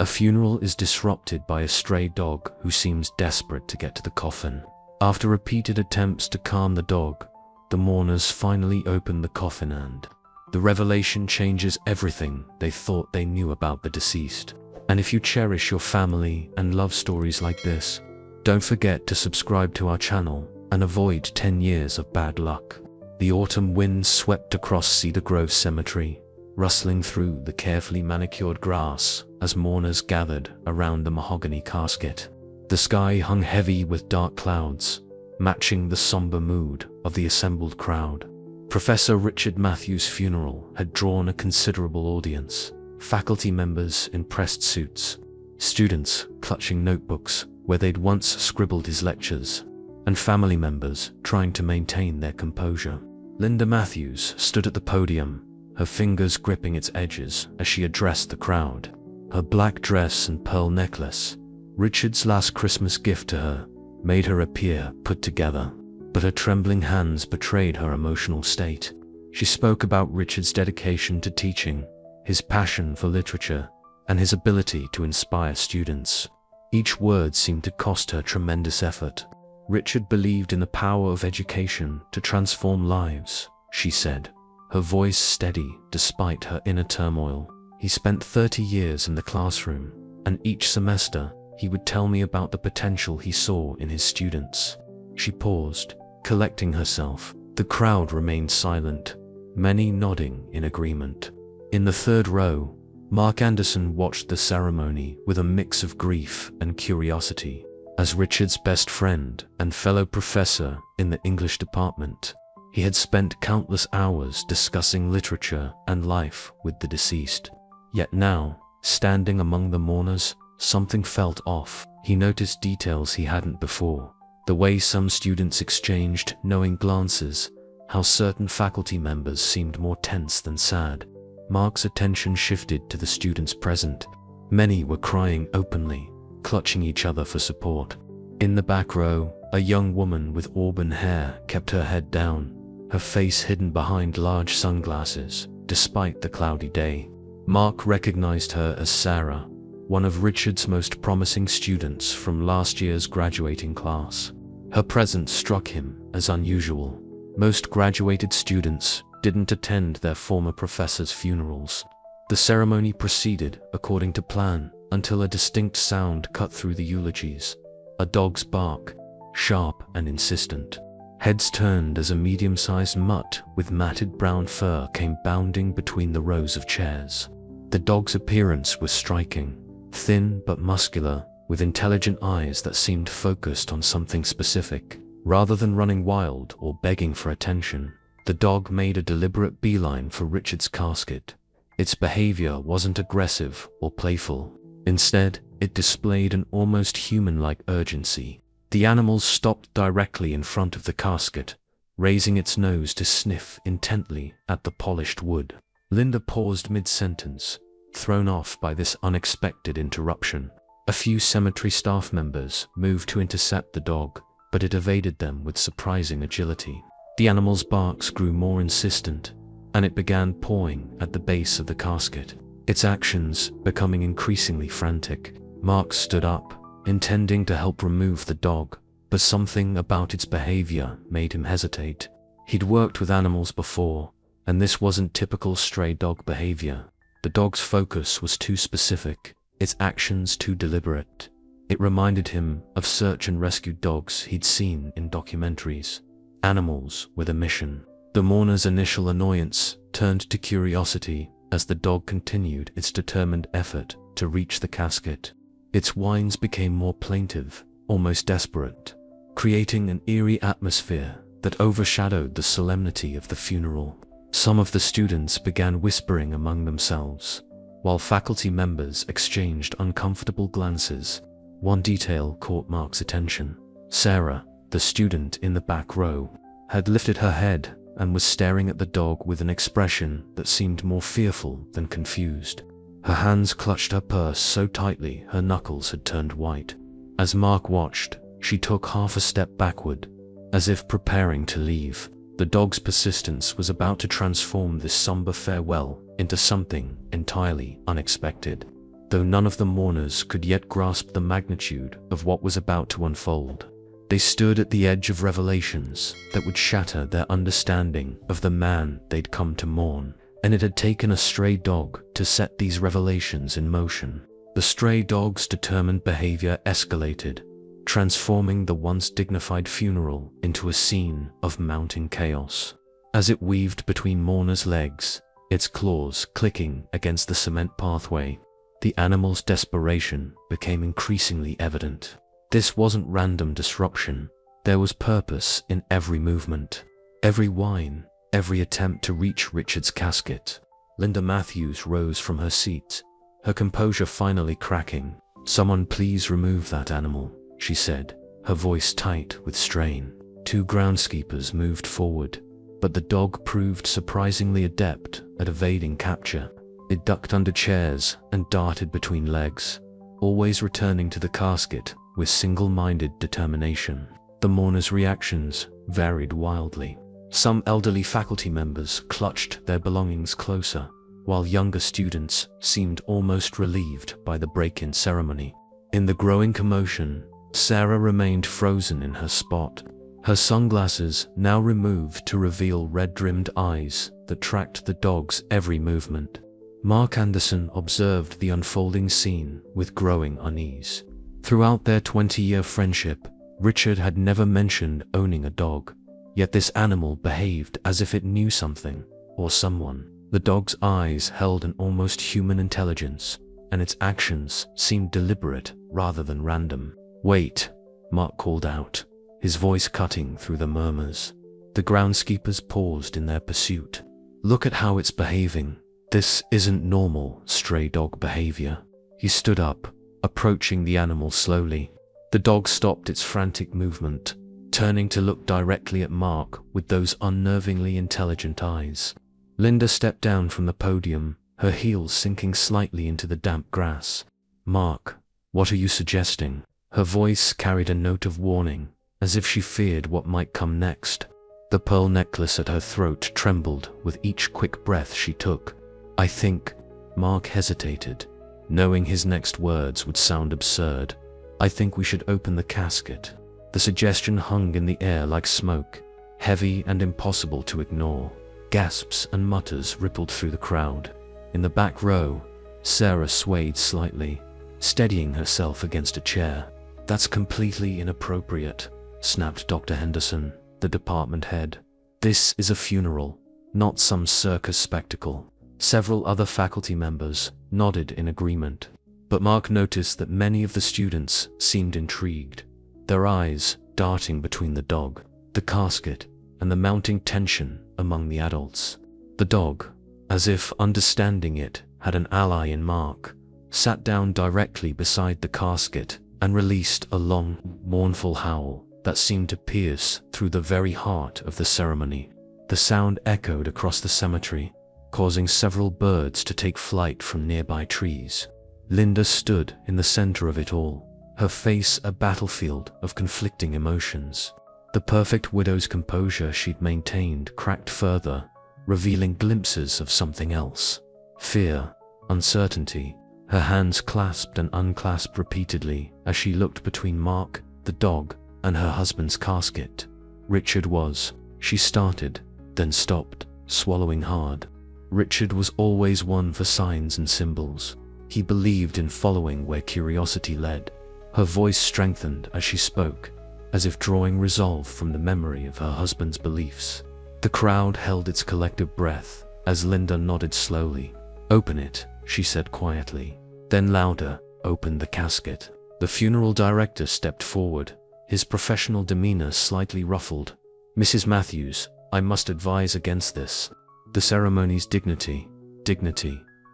A funeral is disrupted by a stray dog who seems desperate to get to the coffin. After repeated attempts to calm the dog, the mourners finally open the coffin, and the revelation changes everything they thought they knew about the deceased. And if you cherish your family and love stories like this, don't forget to subscribe to our channel and avoid 10 years of bad luck. The autumn wind swept across Cedar Grove Cemetery, rustling through the carefully manicured grass as mourners gathered around the mahogany casket. The sky hung heavy with dark clouds, matching the somber mood of the assembled crowd. Professor Richard Matthews' funeral had drawn a considerable audience. Faculty members in pressed suits, students clutching notebooks where they'd once scribbled his lectures, and family members trying to maintain their composure. Linda Matthews stood at the podium, her fingers gripping its edges as she addressed the crowd. Her black dress and pearl necklace, Richard's last Christmas gift to her, made her appear put together, but her trembling hands betrayed her emotional state. She spoke about Richard's dedication to teaching, his passion for literature, and his ability to inspire students. Each word seemed to cost her tremendous effort. Richard believed in the power of education to transform lives, she said, her voice steady despite her inner turmoil. He spent 30 years in the classroom, and each semester he would tell me about the potential he saw in his students. She paused, collecting herself. The crowd remained silent, many nodding in agreement. In the third row, Mark Anderson watched the ceremony with a mix of grief and curiosity. As Richard's best friend and fellow professor in the English department, he had spent countless hours discussing literature and life with the deceased. Yet now, standing among the mourners, something felt off. He noticed details he hadn't before. The way some students exchanged knowing glances, how certain faculty members seemed more tense than sad. Mark's attention shifted to the students present. Many were crying openly, clutching each other for support. In the back row, a young woman with auburn hair kept her head down, her face hidden behind large sunglasses, despite the cloudy day. Mark recognized her as Sarah, one of Richard's most promising students from last year's graduating class. Her presence struck him as unusual. Most graduated students didn't attend their former professors' funerals. The ceremony proceeded according to plan until a distinct sound cut through the eulogies. A dog's bark, sharp and insistent. Heads turned as a medium-sized mutt with matted brown fur came bounding between the rows of chairs. The dog's appearance was striking, thin but muscular, with intelligent eyes that seemed focused on something specific. Rather than running wild or begging for attention, the dog made a deliberate beeline for Richard's casket. Its behavior wasn't aggressive or playful. Instead, it displayed an almost human-like urgency. The animal stopped directly in front of the casket, raising its nose to sniff intently at the polished wood. Linda paused mid-sentence, thrown off by this unexpected interruption. A few cemetery staff members moved to intercept the dog, but it evaded them with surprising agility. The animal's barks grew more insistent, and it began pawing at the base of the casket, its actions becoming increasingly frantic. Mark stood up, intending to help remove the dog, but something about its behavior made him hesitate. He'd worked with animals before, and this wasn't typical stray dog behavior. The dog's focus was too specific, its actions too deliberate. It reminded him of search and rescue dogs he'd seen in documentaries. Animals with a mission. The mourner's initial annoyance turned to curiosity as the dog continued its determined effort to reach the casket. Its whines became more plaintive, almost desperate, creating an eerie atmosphere that overshadowed the solemnity of the funeral. Some of the students began whispering among themselves, while faculty members exchanged uncomfortable glances. One detail caught Mark's attention. Sarah, the student in the back row, had lifted her head and was staring at the dog with an expression that seemed more fearful than confused. Her hands clutched her purse so tightly her knuckles had turned white. As Mark watched, she took half a step backward, as if preparing to leave. The dog's persistence was about to transform this somber farewell into something entirely unexpected. though none of the mourners could yet grasp the magnitude of what was about to unfold. They stood at the edge of revelations that would shatter their understanding of the man they'd come to mourn, and it had taken a stray dog to set these revelations in motion. The stray dog's determined behavior escalated, transforming the once dignified funeral into a scene of mounting chaos. As it weaved between mourners' legs, its claws clicking against the cement pathway, the animal's desperation became increasingly evident. This wasn't random disruption. There was purpose in every movement, every whine, every attempt to reach Richard's casket. Linda Matthews rose from her seat, her composure finally cracking. "Someone please remove that animal," she said, her voice tight with strain. 2 groundskeepers moved forward, but the dog proved surprisingly adept at evading capture. It ducked under chairs and darted between legs, always returning to the casket with single-minded determination. The mourners' reactions varied wildly. Some elderly faculty members clutched their belongings closer, while younger students seemed almost relieved by the break-in ceremony. In the growing commotion, Sarah remained frozen in her spot, her sunglasses now removed to reveal red-rimmed eyes that tracked the dog's every movement. Mark Anderson observed the unfolding scene with growing unease. Throughout their 20-year friendship, Richard had never mentioned owning a dog, yet this animal behaved as if it knew something or someone. The dog's eyes held an almost human intelligence, and its actions seemed deliberate rather than random. "Wait," Mark called out, his voice cutting through the murmurs. The groundskeepers paused in their pursuit. "Look at how it's behaving. This isn't normal stray dog behavior." He stood up, approaching the animal slowly. The dog stopped its frantic movement, turning to look directly at Mark with those unnervingly intelligent eyes. Linda stepped down from the podium, her heels sinking slightly into the damp grass. "Mark, what are you suggesting?" Her voice carried a note of warning, as if she feared what might come next. The pearl necklace at her throat trembled with each quick breath she took. "I think," Mark hesitated, knowing his next words would sound absurd. "I think we should open the casket." The suggestion hung in the air like smoke, heavy and impossible to ignore. Gasps and mutters rippled through the crowd. In the back row, Sarah swayed slightly, steadying herself against a chair. "That's completely inappropriate," snapped Dr. Henderson, the department head. "This is a funeral, not some circus spectacle." Several other faculty members nodded in agreement, but Mark noticed that many of the students seemed intrigued, their eyes darting between the dog, the casket, and the mounting tension among the adults. The dog, as if understanding it had an ally in Mark, sat down directly beside the casket and released a long, mournful howl that seemed to pierce through the very heart of the ceremony. The sound echoed across the cemetery, causing several birds to take flight from nearby trees. Linda stood in the center of it all, her face a battlefield of conflicting emotions. The perfect widow's composure she'd maintained cracked further, revealing glimpses of something else. Fear, uncertainty. Her hands clasped and unclasped repeatedly as she looked between Mark, the dog, and her husband's casket. "Richard was," she started, then stopped, swallowing hard. Richard was always one for signs and symbols. He believed in following where curiosity led. Her voice strengthened as she spoke, as if drawing resolve from the memory of her husband's beliefs. The crowd held its collective breath as Linda nodded slowly. "Open it," she said quietly. Then louder, "Open the casket." The funeral director stepped forward, his professional demeanor slightly ruffled. "Mrs. Matthews, I must advise against this. The ceremony's dignity."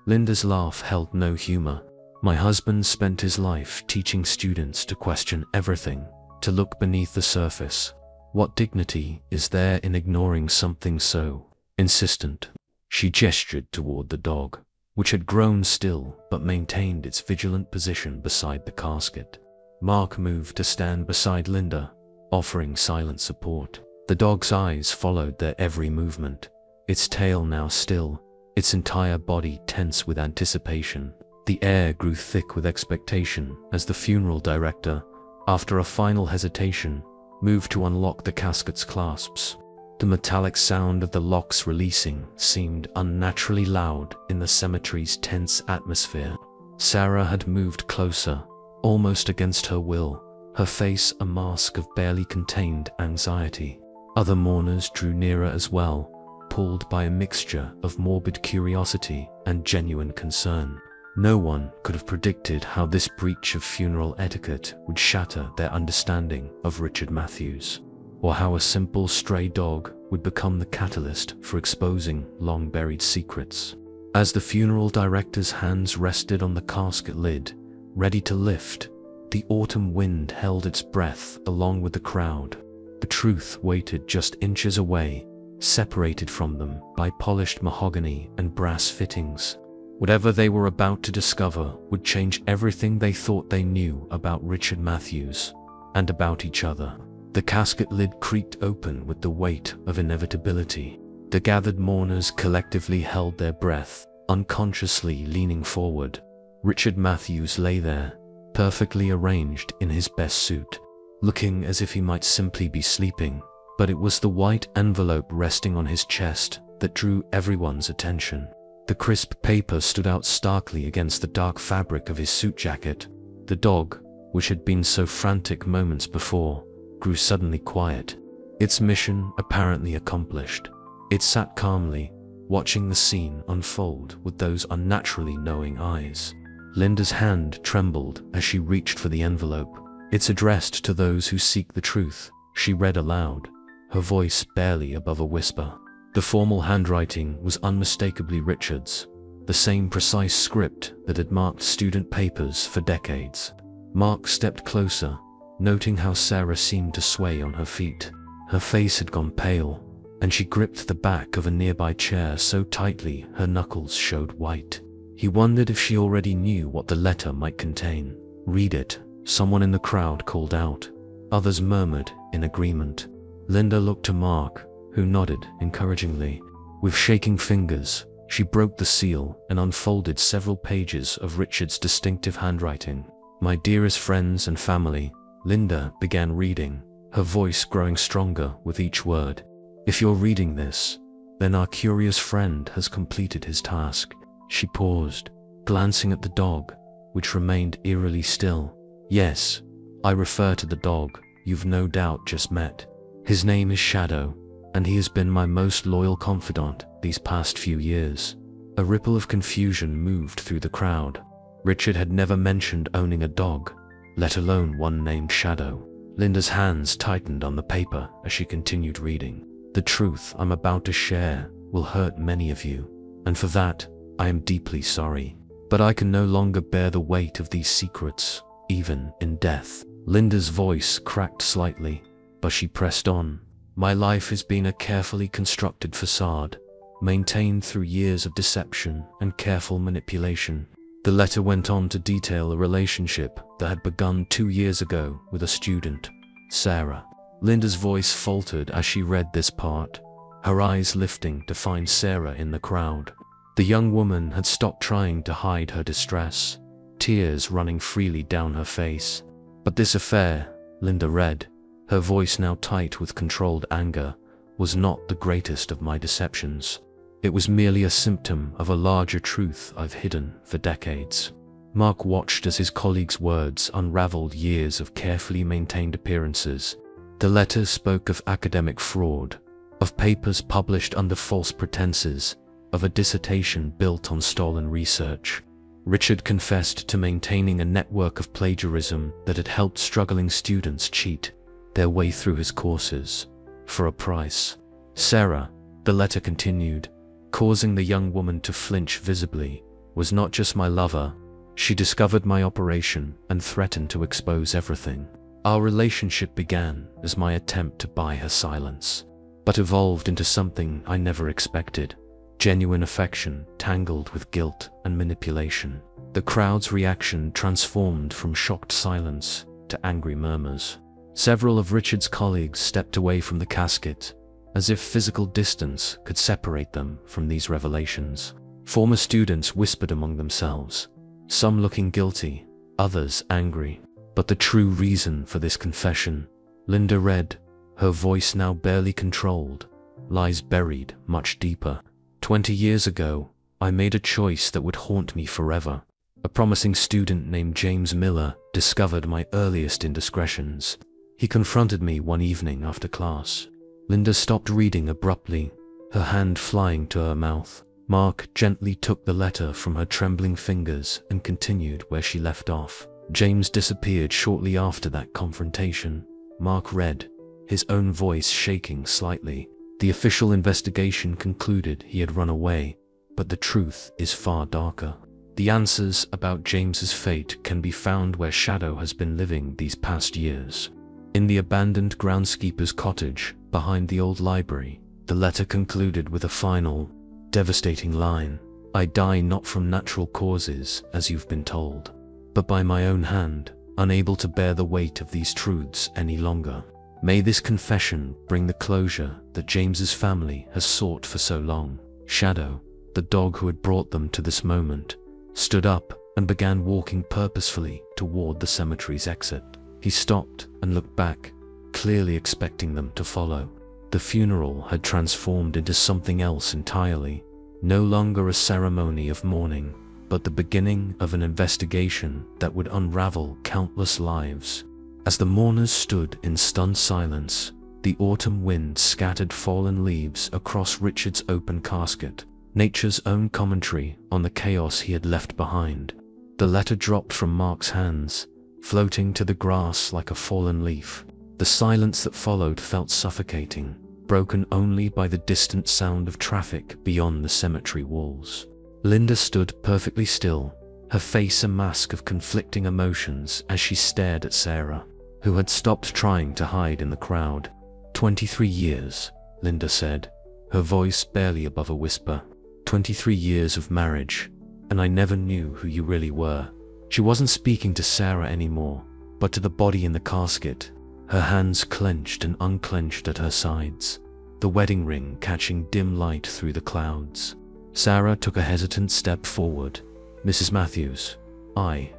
Linda's laugh held no humor. "My husband spent his life teaching students to question everything, to look beneath the surface. What dignity is there in ignoring something so insistent?" She gestured toward the dog, which had grown still but maintained its vigilant position beside the casket. Mark moved to stand beside Linda, offering silent support. The dog's eyes followed their every movement, its tail now still, its entire body tense with anticipation. The air grew thick with expectation as the funeral director, after a final hesitation, moved to unlock the casket's clasps. The metallic sound of the locks releasing seemed unnaturally loud in the cemetery's tense atmosphere. Sarah had moved closer, almost against her will, her face a mask of barely contained anxiety. Other mourners drew nearer as well, pulled by a mixture of morbid curiosity and genuine concern. No one could have predicted how this breach of funeral etiquette would shatter their understanding of Richard Matthews, or how a simple stray dog would become the catalyst for exposing long-buried secrets. As the funeral director's hands rested on the casket lid, ready to lift, the autumn wind held its breath along with the crowd. The truth waited just inches away, separated from them by polished mahogany and brass fittings. Whatever they were about to discover would change everything they thought they knew about Richard Matthews and about each other. The casket lid creaked open with the weight of inevitability. The gathered mourners collectively held their breath, unconsciously leaning forward. Richard Matthews lay there, perfectly arranged in his best suit, looking as if he might simply be sleeping, but it was the white envelope resting on his chest that drew everyone's attention. The crisp paper stood out starkly against the dark fabric of his suit jacket. The dog, which had been so frantic moments before, grew suddenly quiet. Its mission apparently accomplished. It sat calmly, watching the scene unfold with those unnaturally knowing eyes. Linda's hand trembled as she reached for the envelope. "It's addressed to those who seek the truth," she read aloud, her voice barely above a whisper. The formal handwriting was unmistakably Richard's, the same precise script that had marked student papers for decades. Mark stepped closer, noting how Sarah seemed to sway on her feet. Her face had gone pale, and she gripped the back of a nearby chair so tightly her knuckles showed white. He wondered if she already knew what the letter might contain. "Read it," someone in the crowd called out. Others murmured in agreement. Linda looked to Mark, who nodded encouragingly. With shaking fingers, she broke the seal and unfolded several pages of Richard's distinctive handwriting. "My dearest friends and family," Linda began reading, her voice growing stronger with each word. "If you're reading this, then our curious friend has completed his task." She paused, glancing at the dog, which remained eerily still. "Yes, I refer to the dog you've no doubt just met. His name is Shadow, and he has been my most loyal confidant these past few years." A ripple of confusion moved through the crowd. Richard had never mentioned owning a dog, let alone one named Shadow. Linda's hands tightened on the paper as she continued reading. "The truth I'm about to share will hurt many of you, and for that, I am deeply sorry. But I can no longer bear the weight of these secrets, even in death." Linda's voice cracked slightly, but she pressed on. "My life has been a carefully constructed facade, maintained through years of deception and careful manipulation." The letter went on to detail a relationship that had begun 2 years ago with a student, Sarah. Linda's voice faltered as she read this part, her eyes lifting to find Sarah in the crowd. The young woman had stopped trying to hide her distress, tears running freely down her face. "But this affair," Linda read, her voice now tight with controlled anger, "was not the greatest of my deceptions. It was merely a symptom of a larger truth I've hidden for decades." Mark watched as his colleague's words unraveled years of carefully maintained appearances. The letter spoke of academic fraud, of papers published under false pretenses, of a dissertation built on stolen research. Richard confessed to maintaining a network of plagiarism that had helped struggling students cheat their way through his courses, for a price. "Sarah," the letter continued, causing the young woman to flinch visibly, "was not just my lover. She discovered my operation and threatened to expose everything. Our relationship began as my attempt to buy her silence, but evolved into something I never expected. Genuine affection tangled with guilt and manipulation." The crowd's reaction transformed from shocked silence to angry murmurs. Several of Richard's colleagues stepped away from the casket, as if physical distance could separate them from these revelations. Former students whispered among themselves, some looking guilty, others angry. But the true reason for this confession, Linda read, her voice now barely controlled, lies buried much deeper. 20 years ago, I made a choice that would haunt me forever. A promising student named James Miller discovered my earliest indiscretions. He confronted me one evening after class. Linda stopped reading abruptly, her hand flying to her mouth. Mark gently took the letter from her trembling fingers and continued where she left off. James disappeared shortly after that confrontation. Mark read, his own voice shaking slightly. The official investigation concluded he had run away, but the truth is far darker. The answers about James's fate can be found where Shadow has been living these past years. In the abandoned groundskeeper's cottage behind the old library. The letter concluded with a final, devastating line. I die not from natural causes, as you've been told, but by my own hand, unable to bear the weight of these truths any longer. May this confession bring the closure that James's family has sought for so long. Shadow, the dog who had brought them to this moment, stood up and began walking purposefully toward the cemetery's exit. He stopped and looked back, clearly expecting them to follow. The funeral had transformed into something else entirely, no longer a ceremony of mourning, but the beginning of an investigation that would unravel countless lives. As the mourners stood in stunned silence, the autumn wind scattered fallen leaves across Richard's open casket, nature's own commentary on the chaos he had left behind. The letter dropped from Mark's hands, floating to the grass like a fallen leaf. The silence that followed felt suffocating, broken only by the distant sound of traffic beyond the cemetery walls. Linda stood perfectly still, her face a mask of conflicting emotions as she stared at Sarah, who had stopped trying to hide in the crowd. 23 years, Linda said, her voice barely above a whisper. 23 years of marriage, and I never knew who you really were. She wasn't speaking to Sarah anymore, but to the body in the casket, her hands clenched and unclenched at her sides, the wedding ring catching dim light through the clouds. Sarah took a hesitant step forward. Mrs. Matthews,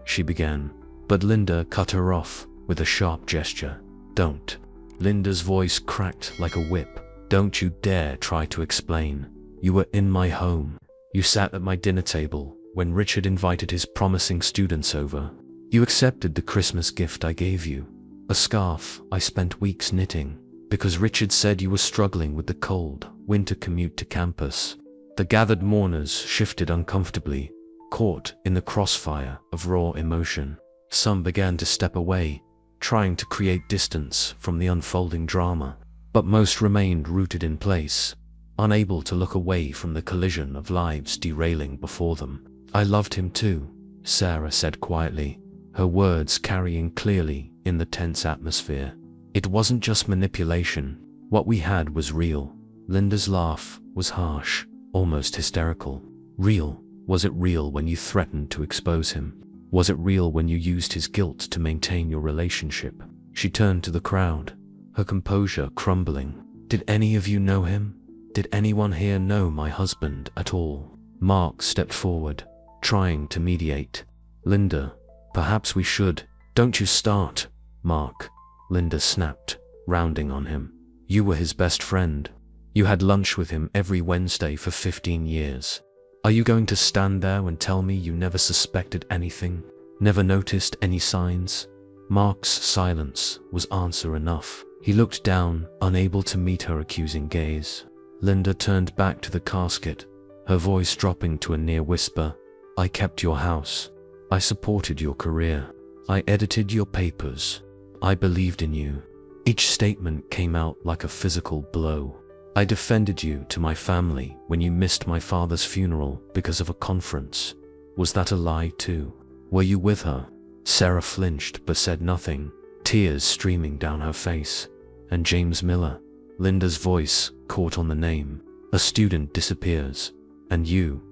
she began, but Linda cut her off with a sharp gesture. Don't. Linda's voice cracked like a whip. Don't you dare try to explain. You were in my home. You sat at my dinner table when Richard invited his promising students over. You accepted the Christmas gift I gave you, a scarf I spent weeks knitting, because Richard said you were struggling with the cold winter commute to campus. The gathered mourners shifted uncomfortably, caught in the crossfire of raw emotion. Some began to step away, trying to create distance from the unfolding drama, but most remained rooted in place, unable to look away from the collision of lives derailing before them. I loved him too, Sarah said quietly, her words carrying clearly in the tense atmosphere. It wasn't just manipulation. What we had was real. Linda's laugh was harsh, almost hysterical. Real? Was it real when you threatened to expose him? Was it real when you used his guilt to maintain your relationship? She turned to the crowd, her composure crumbling. Did any of you know him? Did anyone here know my husband at all? Mark stepped forward, trying to mediate. Linda, perhaps we should. Don't you start, Mark, Linda snapped, rounding on him. You were his best friend. You had lunch with him every Wednesday for 15 years. Are you going to stand there and tell me you never suspected anything, never noticed any signs? Mark's silence was answer enough. He looked down, unable to meet her accusing gaze. Linda turned back to the casket, her voice dropping to a near whisper. I kept your house. I supported your career. I edited your papers. I believed in you. Each statement came out like a physical blow. I defended you to my family when you missed my father's funeral because of a conference. Was that a lie too? Were you with her? Sarah flinched but said nothing, tears streaming down her face. And James Miller, Linda's voice caught on the name. A student disappears. And you.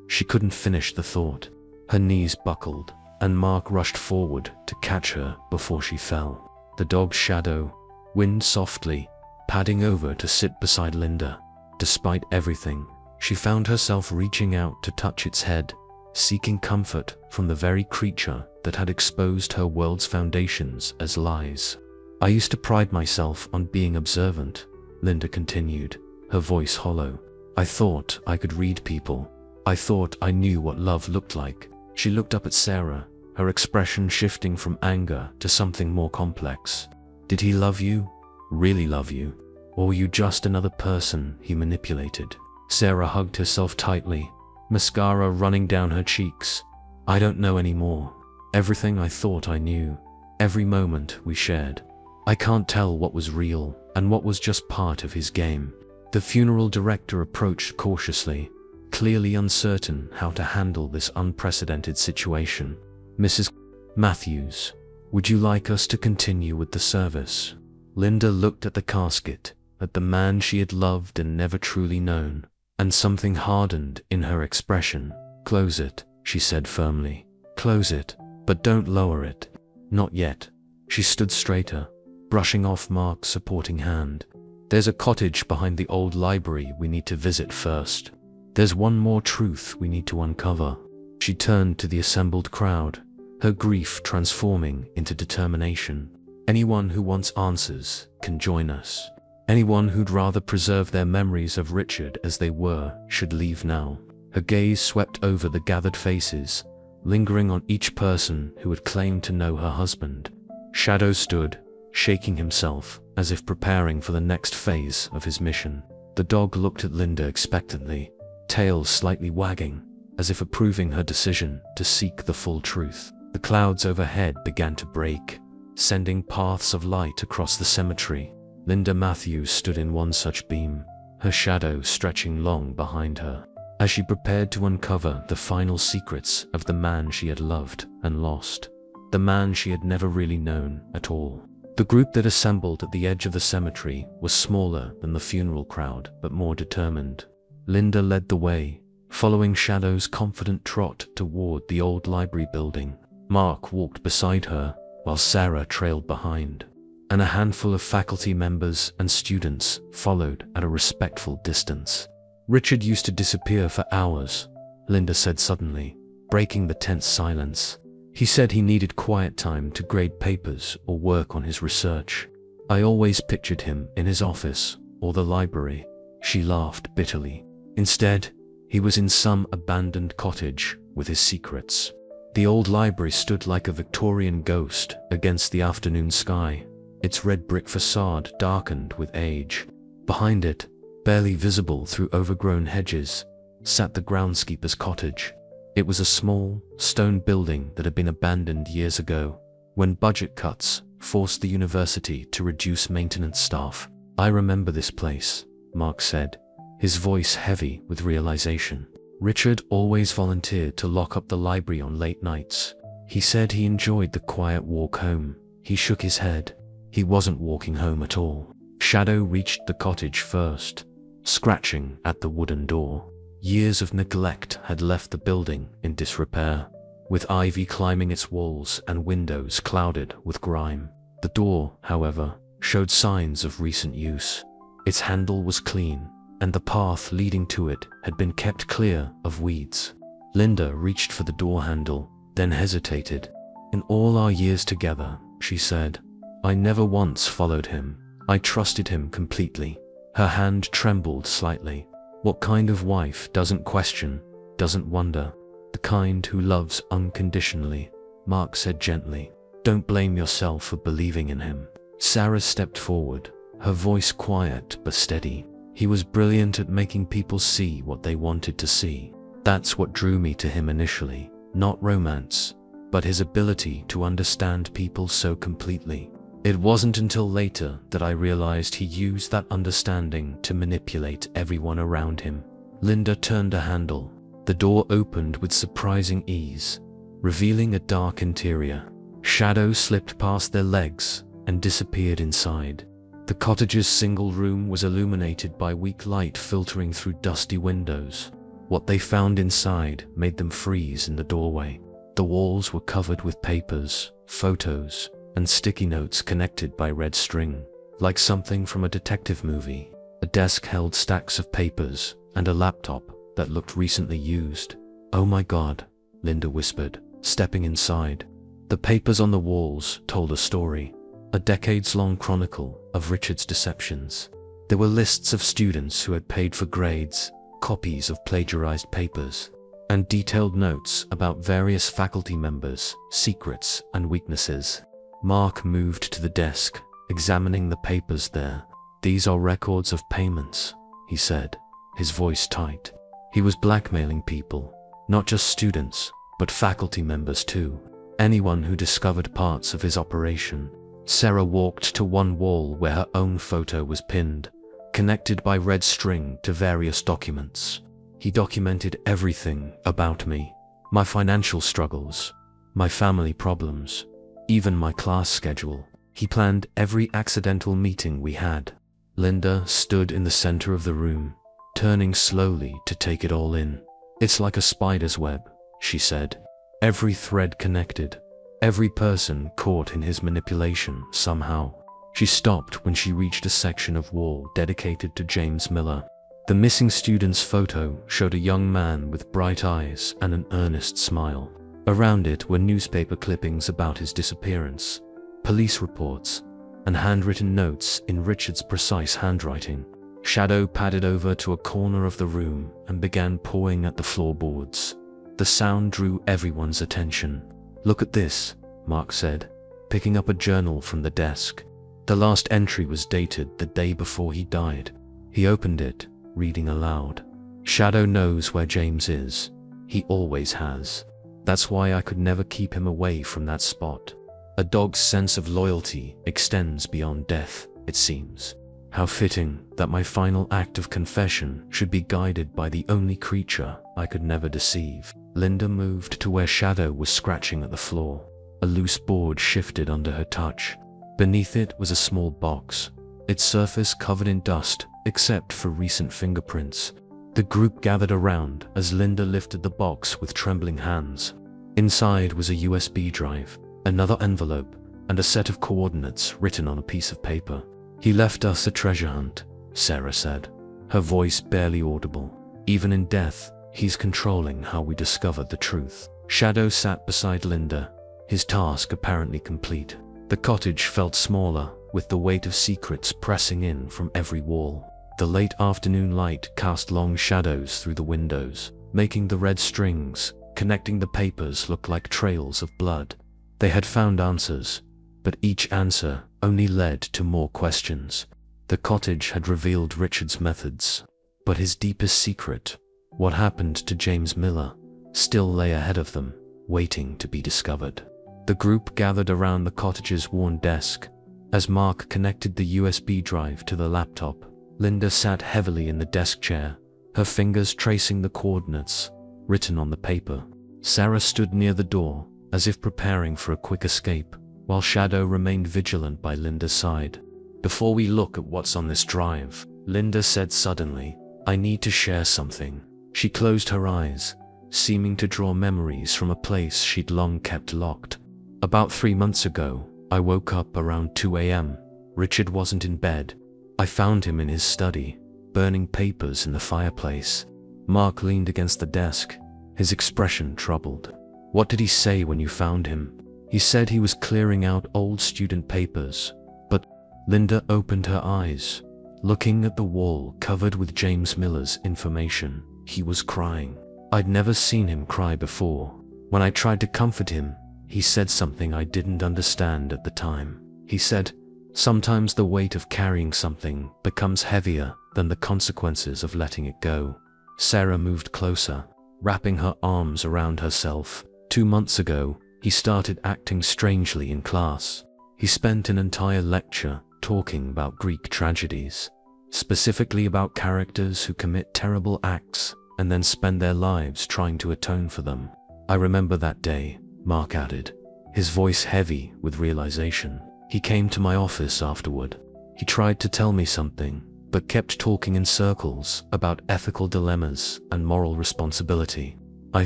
She couldn't finish the thought. Her knees buckled, and Mark rushed forward to catch her before she fell. The dog's shadow whined softly, padding over to sit beside Linda. Despite everything, she found herself reaching out to touch its head, seeking comfort from the very creature that had exposed her world's foundations as lies. I used to pride myself on being observant, Linda continued, her voice hollow. I thought I could read people. I thought I knew what love looked like. She looked up at Sarah, her expression shifting from anger to something more complex. Did he love you? Really love you? Or were you just another person he manipulated? Sarah hugged herself tightly, mascara running down her cheeks. I don't know anymore. Everything I thought I knew. Every moment we shared. I can't tell what was real and what was just part of his game. The funeral director approached cautiously, clearly uncertain how to handle this unprecedented situation. Mrs. Matthews, would you like us to continue with the service? Linda looked at the casket, at the man she had loved and never truly known, and something hardened in her expression. Close it, she said firmly. Close it, but don't lower it. Not yet. She stood straighter, brushing off Mark's supporting hand. There's a cottage behind the old library we need to visit first. There's one more truth we need to uncover. She turned to the assembled crowd, her grief transforming into determination. Anyone who wants answers can join us. Anyone who'd rather preserve their memories of Richard as they were should leave now. Her gaze swept over the gathered faces, lingering on each person who had claimed to know her husband. Shadow stood, shaking himself as if preparing for the next phase of his mission. The dog looked at Linda expectantly, tail slightly wagging, as if approving her decision to seek the full truth. The clouds overhead began to break, sending paths of light across the cemetery. Linda Matthews stood in one such beam, her shadow stretching long behind her, as she prepared to uncover the final secrets of the man she had loved and lost, the man she had never really known at all. The group that assembled at the edge of the cemetery was smaller than the funeral crowd, but more determined. Linda led the way, following Shadow's confident trot toward the old library building. Mark walked beside her, while Sarah trailed behind, and a handful of faculty members and students followed at a respectful distance. Richard used to disappear for hours, Linda said suddenly, breaking the tense silence. He said he needed quiet time to grade papers or work on his research. I always pictured him in his office or the library. She laughed bitterly. Instead, he was in some abandoned cottage with his secrets. The old library stood like a Victorian ghost against the afternoon sky, its red brick facade darkened with age. Behind it, barely visible through overgrown hedges, sat the groundskeeper's cottage. It was a small, stone building that had been abandoned years ago, when budget cuts forced the university to reduce maintenance staff. I remember this place, Mark said, his voice heavy with realization. Richard always volunteered to lock up the library on late nights. He said he enjoyed the quiet walk home. He shook his head. He wasn't walking home at all. Shadow reached the cottage first, scratching at the wooden door. Years of neglect had left the building in disrepair, with ivy climbing its walls and windows clouded with grime. The door, however, showed signs of recent use. Its handle was clean, and the path leading to it had been kept clear of weeds. Linda reached for the door handle, then hesitated. In all our years together, she said, I never once followed him. I trusted him completely. Her hand trembled slightly. What kind of wife doesn't question, doesn't wonder? The kind who loves unconditionally, Mark said gently. Don't blame yourself for believing in him. Sarah stepped forward, her voice quiet but steady. He was brilliant at making people see what they wanted to see. That's what drew me to him initially. Not romance, but his ability to understand people so completely. It wasn't until later that I realized he used that understanding to manipulate everyone around him. Linda turned a handle. The door opened with surprising ease, revealing a dark interior. Shadow slipped past their legs and disappeared inside. The cottage's single room was illuminated by weak light filtering through dusty windows. What they found inside made them freeze in the doorway. The walls were covered with papers, photos, and sticky notes connected by red string, like something from a detective movie. A desk held stacks of papers and a laptop that looked recently used. Oh my God, Linda whispered, stepping inside. The papers on the walls told a story, a decades-long chronicle of Richard's deceptions. There were lists of students who had paid for grades, copies of plagiarized papers, and detailed notes about various faculty members' secrets and weaknesses. Mark moved to the desk, examining the papers there. "These are records of payments," he said, his voice tight. He was blackmailing people, not just students, but faculty members too. Anyone who discovered parts of his operation. Sarah walked to one wall where her own photo was pinned, connected by red string to various documents. "He documented everything about me, my financial struggles, my family problems, even my class schedule. He planned every accidental meeting we had." Linda stood in the center of the room, turning slowly to take it all in. "It's like a spider's web," she said. "Every thread connected, every person caught in his manipulation somehow." She stopped when she reached a section of wall dedicated to James Miller. The missing student's photo showed a young man with bright eyes and an earnest smile. Around it were newspaper clippings about his disappearance, police reports, and handwritten notes in Richard's precise handwriting. Shadow padded over to a corner of the room and began pawing at the floorboards. The sound drew everyone's attention. "Look at this," Mark said, picking up a journal from the desk. The last entry was dated the day before he died. He opened it, reading aloud. "Shadow knows where James is. He always has. That's why I could never keep him away from that spot. A dog's sense of loyalty extends beyond death, it seems. How fitting that my final act of confession should be guided by the only creature I could never deceive." Linda moved to where Shadow was scratching at the floor. A loose board shifted under her touch. Beneath it was a small box, its surface covered in dust except for recent fingerprints. The group gathered around as Linda lifted the box with trembling hands. Inside was a USB drive, another envelope, and a set of coordinates written on a piece of paper. "He left us a treasure hunt," Sarah said, her voice barely audible. "Even in death, he's controlling how we discover the truth." Shadow sat beside Linda, his task apparently complete. The cottage felt smaller, with the weight of secrets pressing in from every wall. The late afternoon light cast long shadows through the windows, making the red strings connecting the papers look like trails of blood. They had found answers, but each answer only led to more questions. The cottage had revealed Richard's methods, but his deepest secret, what happened to James Miller, still lay ahead of them, waiting to be discovered. The group gathered around the cottage's worn desk. As Mark connected the USB drive to the laptop, Linda sat heavily in the desk chair, her fingers tracing the coordinates written on the paper. Sarah stood near the door, as if preparing for a quick escape, while Shadow remained vigilant by Linda's side. "Before we look at what's on this drive," Linda said suddenly, "I need to share something." She closed her eyes, seeming to draw memories from a place she'd long kept locked. "About 3 months ago, I woke up around 2 a.m. Richard wasn't in bed. I found him in his study, burning papers in the fireplace." Mark leaned against the desk, his expression troubled. "What did he say when you found him?" "He said he was clearing out old student papers, but..." Linda opened her eyes, looking at the wall covered with James Miller's information. "He was crying. I'd never seen him cry before. When I tried to comfort him, he said something I didn't understand at the time. He said, sometimes the weight of carrying something becomes heavier than the consequences of letting it go." Sarah moved closer, wrapping her arms around herself. 2 months ago, he started acting strangely in class. He spent an entire lecture talking about Greek tragedies, specifically about characters who commit terrible acts and then spend their lives trying to atone for them. "I remember that day," Mark added, his voice heavy with realization. "He came to my office afterward. He tried to tell me something, but kept talking in circles about ethical dilemmas and moral responsibility. I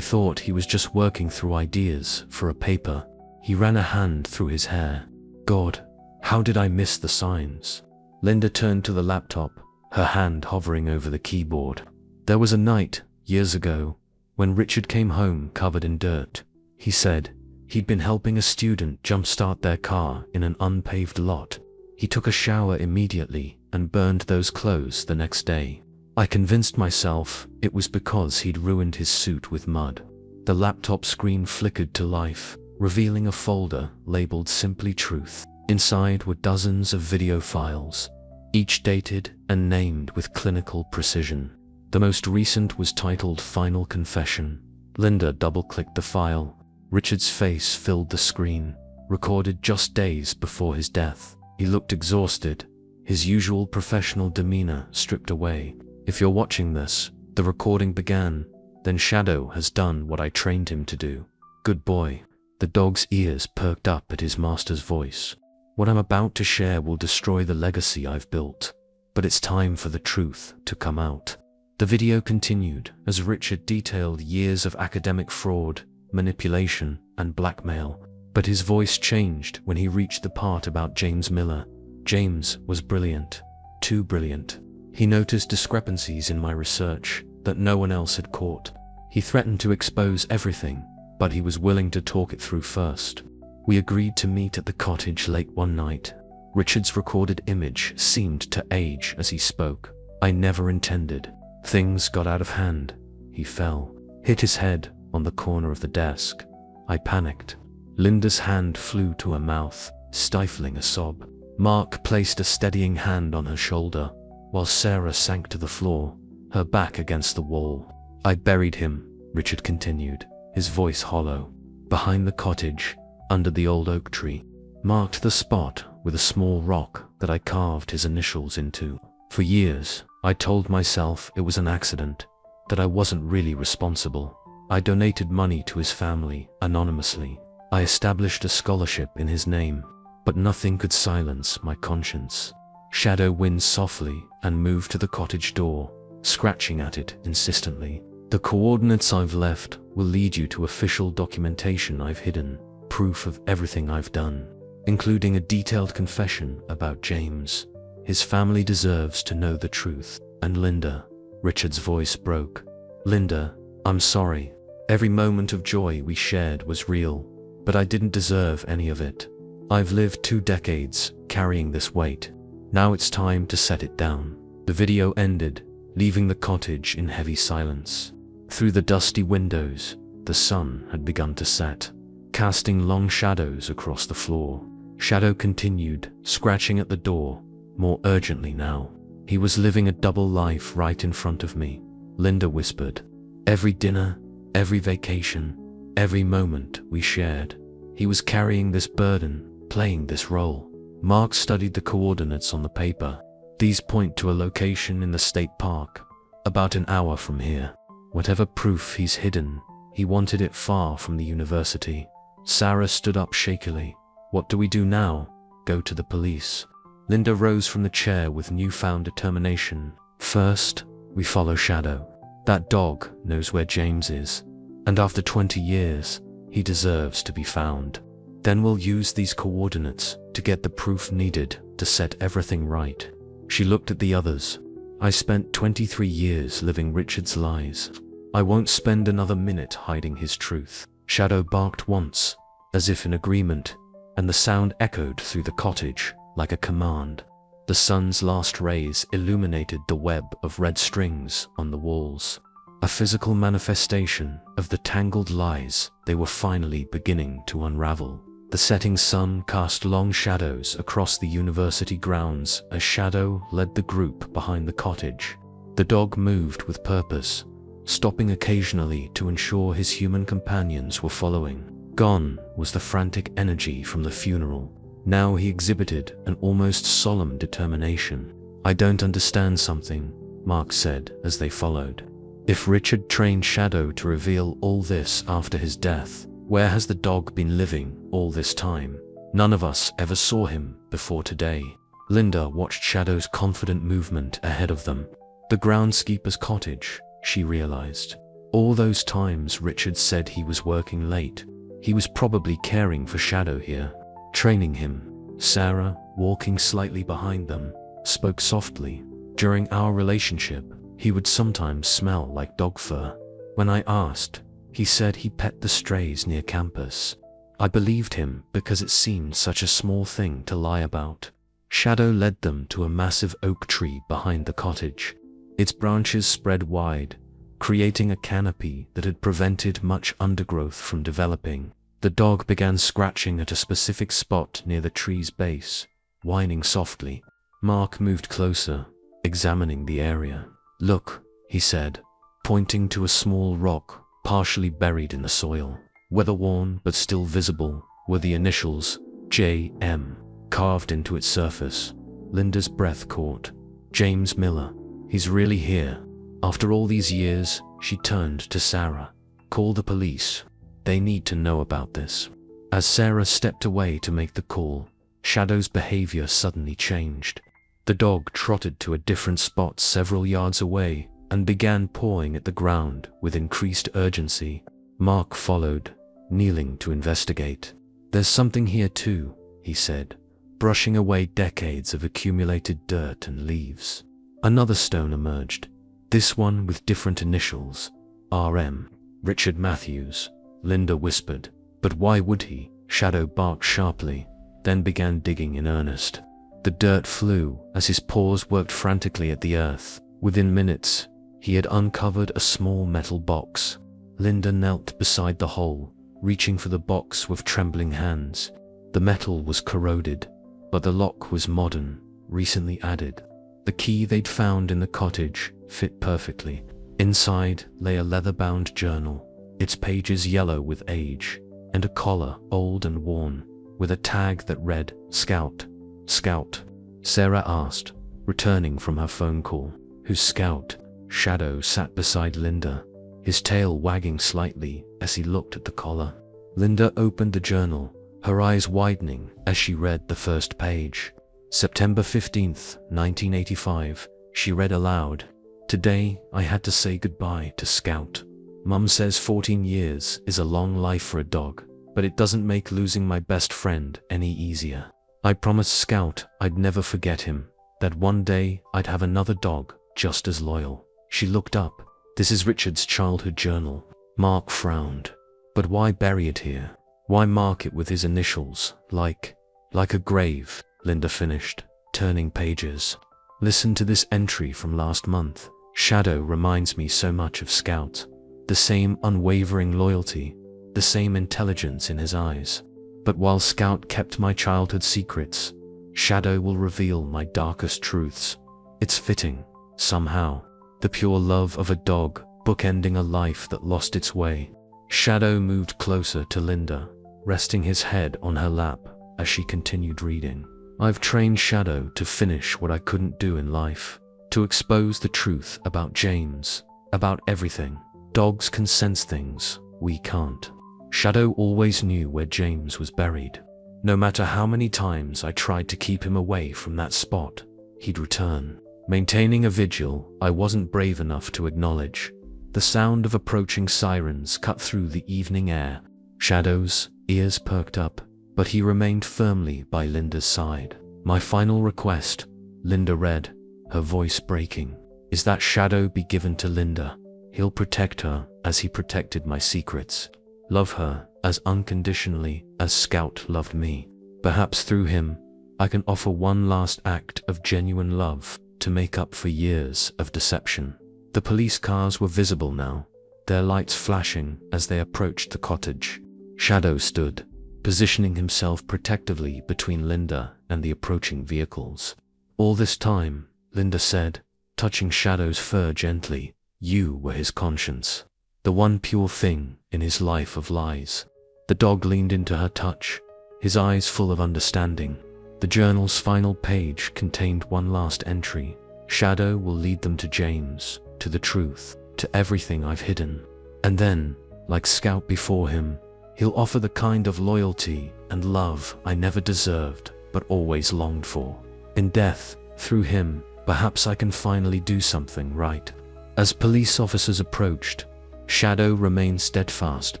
thought he was just working through ideas for a paper." He ran a hand through his hair. "God, how did I miss the signs?" Linda turned to the laptop, her hand hovering over the keyboard. "There was a night, years ago, When Richard came home covered in dirt, he said he'd been helping a student jumpstart their car in an unpaved lot. He took a shower immediately and burned those clothes the next day. I convinced myself it was because he'd ruined his suit with mud. The laptop screen flickered to life, revealing a folder labeled Simply Truth. Inside were dozens of video files, each dated and named with clinical precision. The most recent was titled Final Confession. Linda double-clicked the file. Richard's face filled the screen, recorded just days before his death. He looked exhausted, his usual professional demeanor stripped away. If you're watching this, the recording began. Then Shadow has done what I trained him to do. Good boy. The dog's ears perked up at his master's voice. What I'm about to share will destroy the legacy I've built, but it's time for the truth to come out. The video continued as Richard detailed years of academic fraud, manipulation, and blackmail, but his voice changed when he reached the part about James Miller. James was brilliant, too brilliant. He noticed discrepancies in my research that no one else had caught. He threatened to expose everything, but he was willing to talk it through first. We agreed to meet at the cottage late one night. Richard's recorded image seemed to age as he spoke. I never intended. Things got out of hand. He fell, hit his head on the corner of the desk. I panicked. Linda's hand flew to her mouth, stifling a sob. Mark placed a steadying hand on her shoulder, while Sarah sank to the floor, her back against the wall. I buried him, Richard continued, his voice hollow. Behind the cottage, under the old oak tree, marked the spot with a small rock that I carved his initials into. For years, I told myself it was an accident, that I wasn't really responsible. I donated money to his family anonymously. I established a scholarship in his name, but nothing could silence my conscience. Shadow whined softly and moved to the cottage door, scratching at it insistently. The coordinates I've left will lead you to official documentation I've hidden, proof of everything I've done, including a detailed confession about James. His family deserves to know the truth. And Linda, Richard's voice broke. Linda, I'm sorry. Every moment of joy we shared was real, but I didn't deserve any of it. I've lived 2 decades carrying this weight. Now it's time to set it down. The video ended, leaving the cottage in heavy silence. Through the dusty windows, the sun had begun to set, casting long shadows across the floor. Shadow continued, scratching at the door, more urgently now. He was living a double life right in front of me, Linda whispered. Every dinner, every vacation, every moment we shared. He was carrying this burden, playing this role. Mark studied the coordinates on the paper. These point to a location in the state park, about an hour from here. Whatever proof he's hidden, he wanted it far from the university. Sarah stood up shakily. What do we do now? Go to the police. Linda rose from the chair with newfound determination. First, we follow Shadow. That dog knows where James is, and after 20 years, he deserves to be found. Then we'll use these coordinates to get the proof needed to set everything right. She looked at the others. I spent 23 years living Richard's lies. I won't spend another minute hiding his truth. Shadow barked once, as if in agreement, and the sound echoed through the cottage like a command. The sun's last rays illuminated the web of red strings on the walls, a physical manifestation of the tangled lies they were finally beginning to unravel. The setting sun cast long shadows across the university grounds as Shadow led the group behind the cottage. The dog moved with purpose, stopping occasionally to ensure his human companions were following. Gone was the frantic energy from the funeral. Now he exhibited an almost solemn determination. I don't understand something, Mark said as they followed. If Richard trained Shadow to reveal all this after his death, where has the dog been living all this time? None of us ever saw him before today. Linda watched Shadow's confident movement ahead of them. The groundskeeper's cottage, she realized. All those times Richard said he was working late, he was probably caring for Shadow here, training him. Sarah, walking slightly behind them, spoke softly. During our relationship, he would sometimes smell like dog fur. When I asked, he said he pet the strays near campus. I believed him because it seemed such a small thing to lie about. Shadow led them to a massive oak tree behind the cottage. Its branches spread wide, creating a canopy that had prevented much undergrowth from developing. The dog began scratching at a specific spot near the tree's base, whining softly. Mark moved closer, examining the area. "Look," he said, pointing to a small rock partially buried in the soil. Weather-worn but still visible were the initials J.M. carved into its surface. Linda's breath caught. "James Miller. He's really here." After all these years, she turned to Sarah. "Call the police. They need to know about this." As Sarah stepped away to make the call, Shadow's behavior suddenly changed. The dog trotted to a different spot several yards away and began pawing at the ground with increased urgency. Mark followed, kneeling to investigate. "There's something here too," he said, brushing away decades of accumulated dirt and leaves. Another stone emerged, this one with different initials. R.M. "Richard Matthews," Linda whispered. "But why would he?" Shadow barked sharply, then began digging in earnest. The dirt flew as his paws worked frantically at the earth. Within minutes, he had uncovered a small metal box. Linda knelt beside the hole, reaching for the box with trembling hands. The metal was corroded, but the lock was modern, recently added. The key they'd found in the cottage fit perfectly. Inside lay a leather-bound journal, its pages yellow with age, and a collar old and worn, with a tag that read, "Scout." "Scout?" Sarah asked, returning from her phone call. "Who's Scout?" Shadow sat beside Linda, his tail wagging slightly as he looked at the collar. Linda opened the journal, her eyes widening as she read the first page. "September 15th, 1985, she read aloud. "Today, I had to say goodbye to Scout. Mum says 14 years is a long life for a dog, but it doesn't make losing my best friend any easier. I promised Scout I'd never forget him, that one day I'd have another dog just as loyal." She looked up. "This is Richard's childhood journal." Mark frowned. "But why bury it here? Why mark it with his initials, like a grave?" Linda finished, turning pages. "Listen to this entry from last month. Shadow reminds me so much of Scout. The same unwavering loyalty, the same intelligence in his eyes. But while Scout kept my childhood secrets, Shadow will reveal my darkest truths. It's fitting, somehow. The pure love of a dog, bookending a life that lost its way." Shadow moved closer to Linda, resting his head on her lap as she continued reading. "I've trained Shadow to finish what I couldn't do in life, to expose the truth about James, about everything. Dogs can sense things we can't. Shadow always knew where James was buried. No matter how many times I tried to keep him away from that spot, he'd return. Maintaining a vigil I wasn't brave enough to acknowledge. The sound of approaching sirens cut through the evening air. Shadow's ears perked up, but he remained firmly by Linda's side. "My final request," Linda read, her voice breaking, "is that Shadow be given to Linda. He'll protect her as he protected my secrets. Love her as unconditionally as Scout loved me. Perhaps through him, I can offer one last act of genuine love to make up for years of deception." The police cars were visible now, their lights flashing as they approached the cottage. Shadow stood, positioning himself protectively between Linda and the approaching vehicles. "All this time," Linda said, touching Shadow's fur gently, "you were his conscience, the one pure thing in his life of lies." The dog leaned into her touch, his eyes full of understanding. The journal's final page contained one last entry. "Shadow will lead them to James, to the truth, to everything I've hidden. And then, like Scout before him, he'll offer the kind of loyalty and love I never deserved but always longed for. In death, through him, perhaps I can finally do something right." As police officers approached, Shadow remained steadfast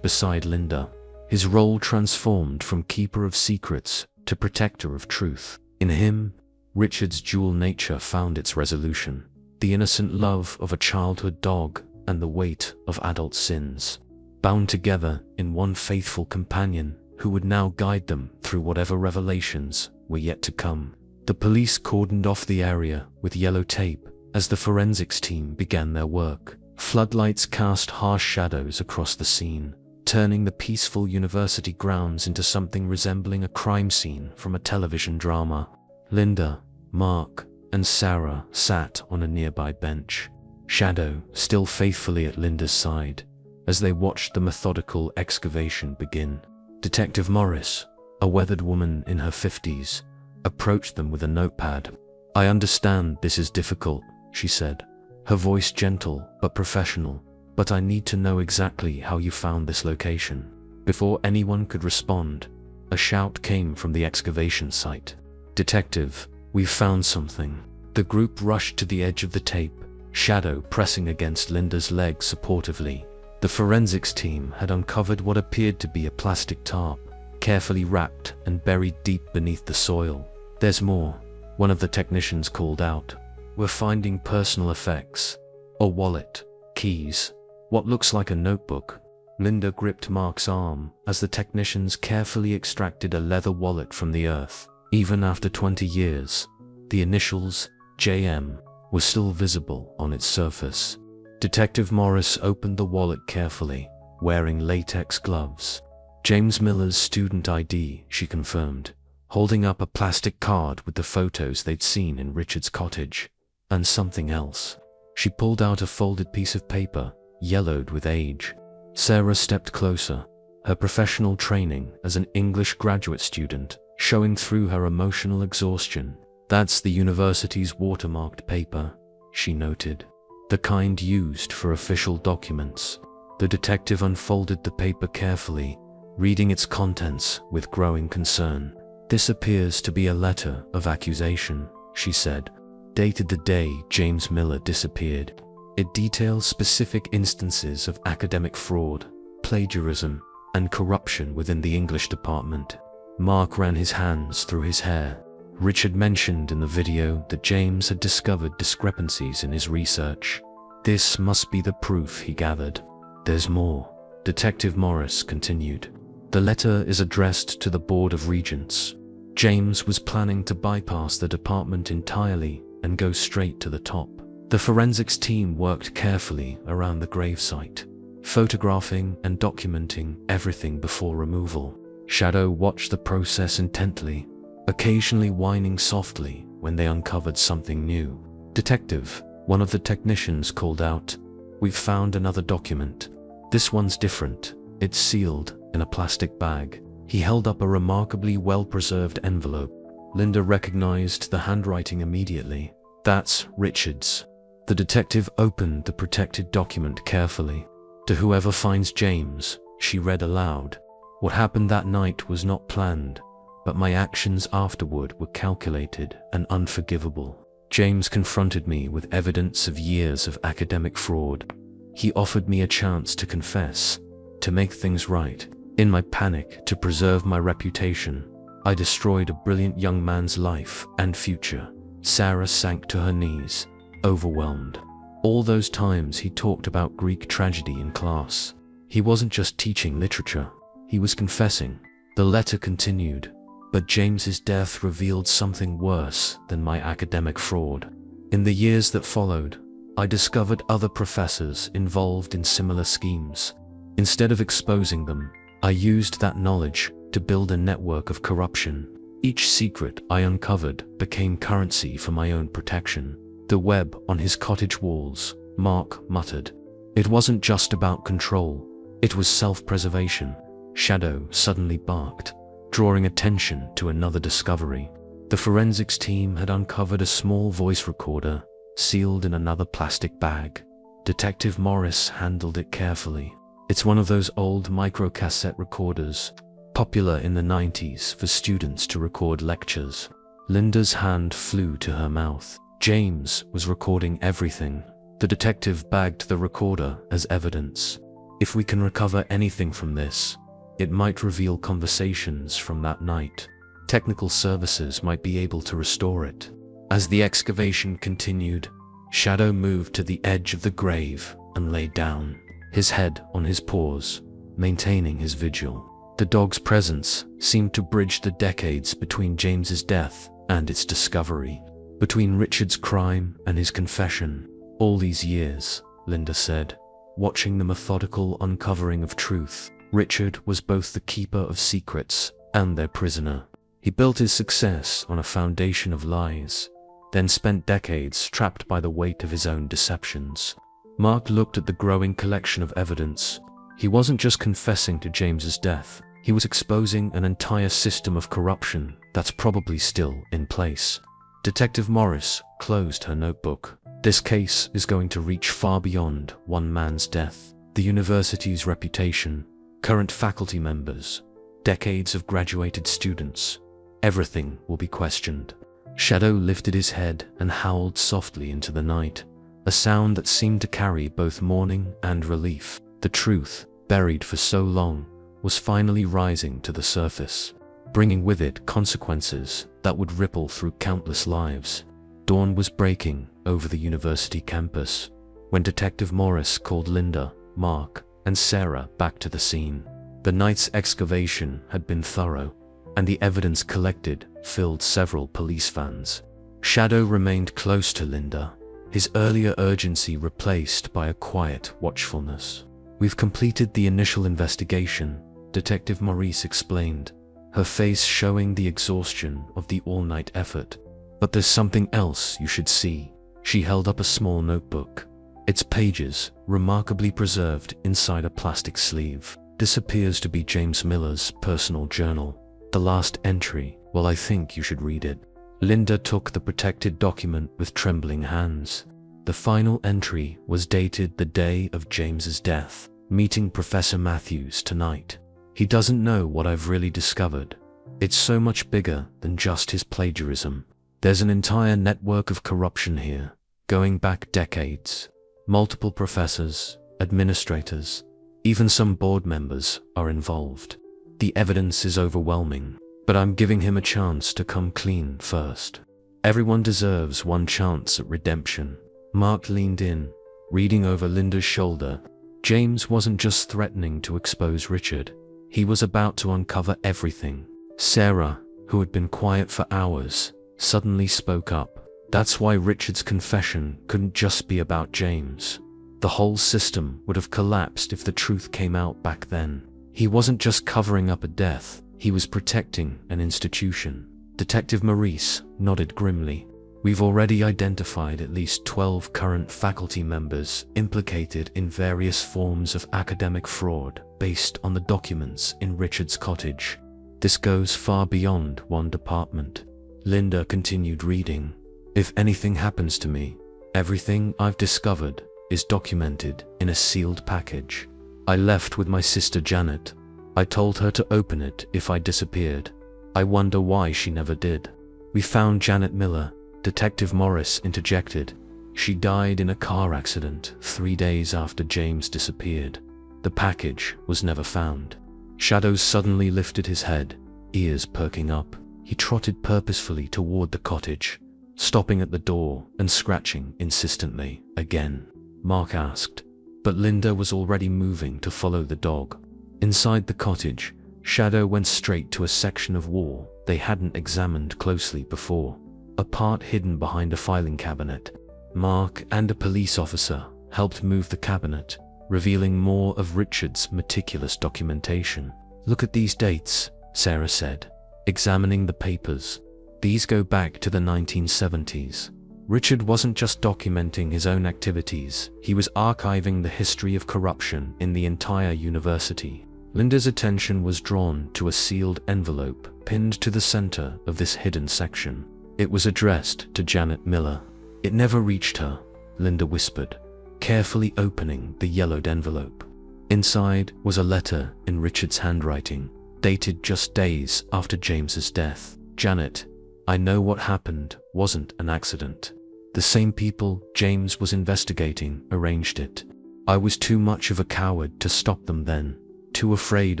beside Linda, his role transformed from keeper of secrets to protector of truth. In him, Richard's dual nature found its resolution. The innocent love of a childhood dog and the weight of adult sins, bound together in one faithful companion who would now guide them through whatever revelations were yet to come. The police cordoned off the area with yellow tape as the forensics team began their work. Floodlights cast harsh shadows across the scene, turning the peaceful university grounds into something resembling a crime scene from a television drama. Linda, Mark, and Sarah sat on a nearby bench, Shadow still faithfully at Linda's side, as they watched the methodical excavation begin. Detective Morris, a weathered woman in her 50s, approached them with a notepad. "I understand this is difficult," she said, her voice gentle but professional, "but I need to know exactly how you found this location." Before anyone could respond, a shout came from the excavation site. "Detective, we've found something." The group rushed to the edge of the tape, Shadow pressing against Linda's leg supportively. The forensics team had uncovered what appeared to be a plastic tarp, carefully wrapped and buried deep beneath the soil. "There's more," one of the technicians called out. "We're finding personal effects. A wallet, keys, what looks like a notebook." Linda gripped Mark's arm as the technicians carefully extracted a leather wallet from the earth. Even after 20 years, the initials, JM, were still visible on its surface. Detective Morris opened the wallet carefully, wearing latex gloves. "James Miller's student ID," she confirmed, holding up a plastic card with the photos they'd seen in Richard's cottage. "And something else." She pulled out a folded piece of paper, yellowed with age. Sarah stepped closer, her professional training as an English graduate student showing through her emotional exhaustion. "That's the university's watermarked paper," she noted. "The kind used for official documents." The detective unfolded the paper carefully, reading its contents with growing concern. "This appears to be a letter of accusation," she said, dated the day James Miller disappeared. It details specific instances of academic fraud, plagiarism, and corruption within the English department. Mark ran his hands through his hair. Richard mentioned in the video that James had discovered discrepancies in his research. This must be the proof, he gathered. "There's more," Detective Morris continued. "The letter is addressed to the Board of Regents. James was planning to bypass the department entirely and go straight to the top. The forensics team worked carefully around the gravesite, photographing and documenting everything before removal." Shadow watched the process intently, occasionally whining softly when they uncovered something new. "Detective," one of the technicians called out, "we've found another document. This one's different. It's sealed in a plastic bag." He held up a remarkably well-preserved envelope. Linda recognized the handwriting immediately. "That's Richard's." The detective opened the protected document carefully. "To whoever finds James," she read aloud, "what happened that night was not planned, but my actions afterward were calculated and unforgivable. James confronted me with evidence of years of academic fraud. He offered me a chance to confess, to make things right. In my panic to preserve my reputation, I destroyed a brilliant young man's life and future." Sarah sank to her knees, overwhelmed. All those times he talked about Greek tragedy in class. He wasn't just teaching literature, he was confessing. The letter continued, "But James's death revealed something worse than my academic fraud. In the years that followed, I discovered other professors involved in similar schemes. Instead of exposing them, I used that knowledge to build a network of corruption. Each secret I uncovered became currency for my own protection." "The web on his cottage walls," Mark muttered. "It wasn't just about control, it was self-preservation." Shadow suddenly barked, drawing attention to another discovery. The forensics team had uncovered a small voice recorder, sealed in another plastic bag. Detective Morris handled it carefully. It's one of those old microcassette recorders, popular in the 90s for students to record lectures. Linda's hand flew to her mouth. James was recording everything. The detective bagged the recorder as evidence. "If we can recover anything from this, it might reveal conversations from that night. Technical services might be able to restore it." As the excavation continued, Shadow moved to the edge of the grave and lay down, his head on his paws, maintaining his vigil. The dog's presence seemed to bridge the decades between James's death and its discovery, between Richard's crime and his confession. All these years, Linda said, watching the methodical uncovering of truth, Richard was both the keeper of secrets and their prisoner. He built his success on a foundation of lies, then spent decades trapped by the weight of his own deceptions. Mark looked at the growing collection of evidence. He wasn't just confessing to James's death, he was exposing an entire system of corruption that's probably still in place. Detective Morris closed her notebook. This case is going to reach far beyond one man's death. The university's reputation, current faculty members, decades of graduated students, everything will be questioned. Shadow lifted his head and howled softly into the night, a sound that seemed to carry both mourning and relief. The truth, buried for so long, was finally rising to the surface, bringing with it consequences that would ripple through countless lives. Dawn was breaking over the university campus when Detective Morris called Linda, Mark, and Sarah back to the scene. The night's excavation had been thorough, and the evidence collected filled several police vans. Shadow remained close to Linda, his earlier urgency replaced by a quiet watchfulness. "We've completed the initial investigation," Detective Maurice explained, her face showing the exhaustion of the all-night effort. "But there's something else you should see." She held up a small notebook, its pages remarkably preserved inside a plastic sleeve. "This appears to be James Miller's personal journal. The last entry, well, I think you should read it." Linda took the protected document with trembling hands. The final entry was dated the day of James's death. "Meeting Professor Matthews tonight. He doesn't know what I've really discovered. It's so much bigger than just his plagiarism. There's an entire network of corruption here, going back decades. Multiple professors, administrators, even some board members are involved. The evidence is overwhelming, but I'm giving him a chance to come clean first. Everyone deserves one chance at redemption." Mark leaned in, reading over Linda's shoulder. James wasn't just threatening to expose Richard, he was about to uncover everything. Sarah, who had been quiet for hours, suddenly spoke up. "That's why Richard's confession couldn't just be about James. The whole system would have collapsed if the truth came out back then. He wasn't just covering up a death, he was protecting an institution." Detective Maurice nodded grimly. "We've already identified at least 12 current faculty members implicated in various forms of academic fraud based on the documents in Richard's cottage. This goes far beyond one department." Linda continued reading. "If anything happens to me, everything I've discovered is documented in a sealed package. I left with my sister Janet. I told her to open it if I disappeared. I wonder why she never did." "We found Janet Miller," Detective Morris interjected. "She died in a car accident 3 days after James disappeared. The package was never found." Shadow suddenly lifted his head, ears perking up. He trotted purposefully toward the cottage, stopping at the door and scratching insistently. "Again?" Mark asked, but Linda was already moving to follow the dog. Inside the cottage, Shadow went straight to a section of wall they hadn't examined closely before, a part hidden behind a filing cabinet. Mark and a police officer helped move the cabinet, revealing more of Richard's meticulous documentation. "Look at these dates," Sarah said, examining the papers. "These go back to the 1970s. Richard wasn't just documenting his own activities, he was archiving the history of corruption in the entire university." Linda's attention was drawn to a sealed envelope pinned to the center of this hidden section. It was addressed to Janet Miller. "It never reached her," Linda whispered, carefully opening the yellowed envelope. Inside was a letter in Richard's handwriting, dated just days after James's death. "Janet, I know what happened wasn't an accident. The same people James was investigating arranged it. I was too much of a coward to stop them then, too afraid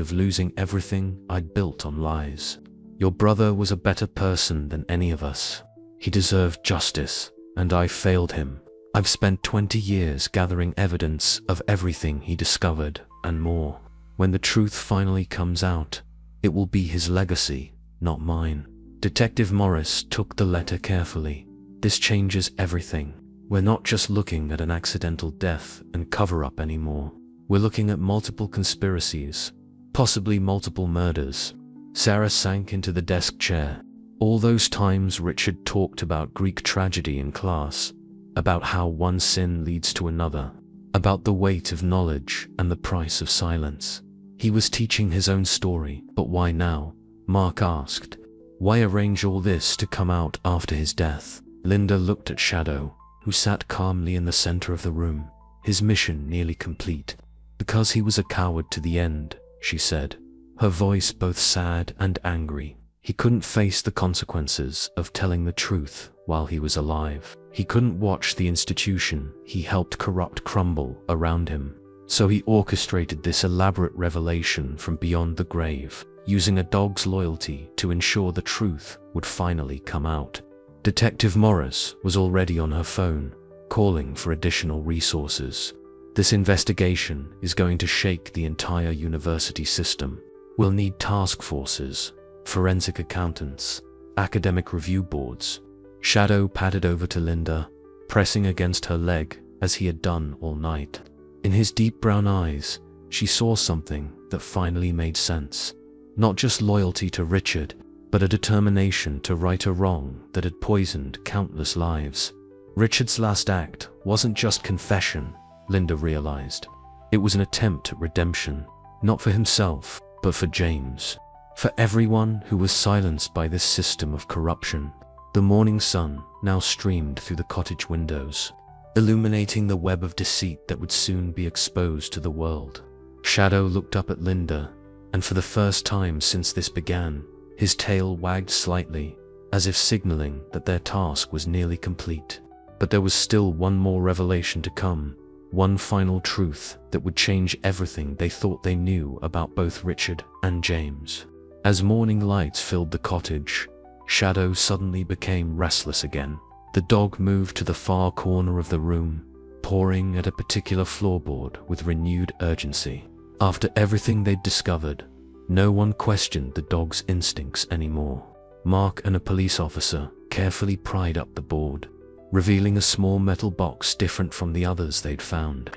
of losing everything I'd built on lies. Your brother was a better person than any of us. He deserved justice, and I failed him. I've spent 20 years gathering evidence of everything he discovered and more. When the truth finally comes out, it will be his legacy, not mine." Detective Morris took the letter carefully. "This changes everything. We're not just looking at an accidental death and cover-up anymore. We're looking at multiple conspiracies, possibly multiple murders." Sarah sank into the desk chair. All those times Richard talked about Greek tragedy in class, about how one sin leads to another, about the weight of knowledge and the price of silence. He was teaching his own story, but why now? Mark asked. Why arrange all this to come out after his death? Linda looked at Shadow, who sat calmly in the center of the room, his mission nearly complete. "Because he was a coward to the end," she said, her voice both sad and angry. "He couldn't face the consequences of telling the truth while he was alive. He couldn't watch the institution he helped corrupt crumble around him. So he orchestrated this elaborate revelation from beyond the grave, using a dog's loyalty to ensure the truth would finally come out." Detective Morris was already on her phone, calling for additional resources. "This investigation is going to shake the entire university system. We'll need task forces, forensic accountants, academic review boards." Shadow padded over to Linda, pressing against her leg as he had done all night. In his deep brown eyes, she saw something that finally made sense. Not just loyalty to Richard, but a determination to right a wrong that had poisoned countless lives. Richard's last act wasn't just confession, Linda realized. It was an attempt at redemption, not for himself, but for James. For everyone who was silenced by this system of corruption. The morning sun now streamed through the cottage windows, illuminating the web of deceit that would soon be exposed to the world. Shadow looked up at Linda, and for the first time since this began, his tail wagged slightly, as if signaling that their task was nearly complete. But there was still one more revelation to come, one final truth that would change everything they thought they knew about both Richard and James. As morning lights filled the cottage, Shadow suddenly became restless again. The dog moved to the far corner of the room, pawing at a particular floorboard with renewed urgency. After everything they'd discovered, no one questioned the dog's instincts anymore. Mark and a police officer carefully pried up the board, revealing a small metal box different from the others they'd found.